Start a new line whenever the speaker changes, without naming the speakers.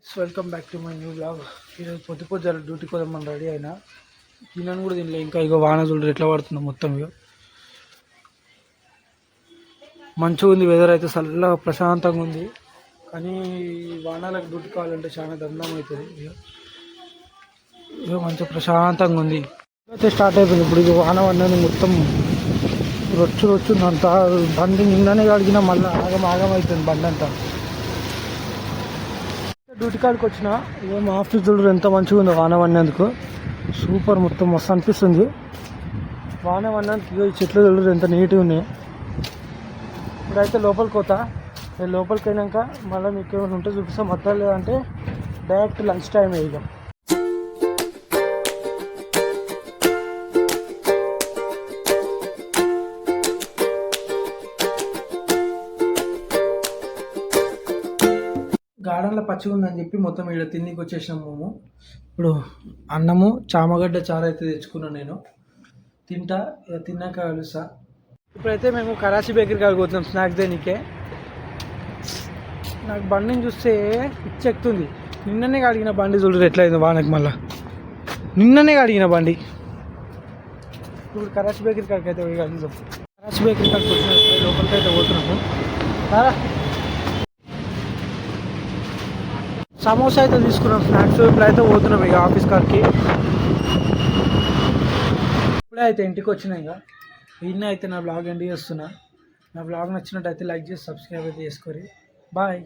Welcome back to my new blog. ఈరోజు పొద్దు డ్యూటీకి పోదామని రెడీ అయినా. తినను కూడా తినలే ఇంకా. ఇక వాన చూడరు ఎట్లా పడుతుందో మొత్తం. ఇక మంచిగా ఉంది, వెదర్ అయితే చల్లగా ప్రశాంతంగా ఉంది. కానీ వానాలకు డ్యూటీ కావాలంటే చాలా దండం అవుతుంది. ఇక మంచిగా ప్రశాంతంగా ఉంది. అయితే స్టార్ట్ అయిపోయింది ఇప్పుడు. ఇక వాన పడినది మొత్తం రొచ్చు అంతా. బండి నిన్ననే కడిగినా మళ్ళీ ఆగం అవుతుంది బండి అంతా. డ్యూటీ కాడికి వచ్చిన. ఇక మా ఆఫీస్ చూడరు ఎంత మంచిగా ఉందో వాన పడినందుకు. సూపర్, మొత్తం మస్తు అనిపిస్తుంది వాన పడినందుకు. ఇక ఈ చెట్లు చూడరు ఎంత నీట్గా ఉన్నాయి. ఇప్పుడైతే లోపలికి పోతా. నేను లోపలికి అయినాక మళ్ళీ మీకు ఏమైనా ఉంటే చూపిస్తాం. మొత్తం లేదంటే డైరెక్ట్ లంచ్ టైం ఇక. గార్డెన్లో పచ్చిగా ఉందని చెప్పి మొత్తం ఇక్కడ తిండికి వచ్చేసినాం మేము. ఇప్పుడు అన్నము చామగడ్డ చారు అయితే తెచ్చుకున్నాను నేను. తింటా, ఇక తిన్నాక కలుస్తా. ఇప్పుడైతే మేము కరాచీ బేకరీ కాడికి పోతున్నాం స్నాక్స్ దేనికే. నాకు బండిని చూస్తే పిచ్చెక్కుతుంది. నిన్ననే కడిగిన బండి చూడరు ఎట్లయిందో వానకి. మళ్ళీ నిన్ననే కడిగిన బండి. ఇప్పుడు కరాచీ బేకరీ కాడికి అయితే పోయి కలుద్దాం. కరాచీ బేకరీ కాడికి వచ్చిన లోపలికి అయితే పోతున్నాము. సమోసా అయితే తీసుకున్నాం స్నాక్స్. ఇప్పుడైతే పోతున్నాం ఇక ఆఫీస్ కాడికి. ఇప్పుడే అయితే ఇంటికి వచ్చినా. ఇక ఈయన అయితే నా బ్లాగ్ ఎండ్ చేస్తున్నా. నా బ్లాగ్ నచ్చినట్టయితే లైక్ చేసి సబ్స్క్రైబ్ అయితే చేసుకోరి. బాయ్.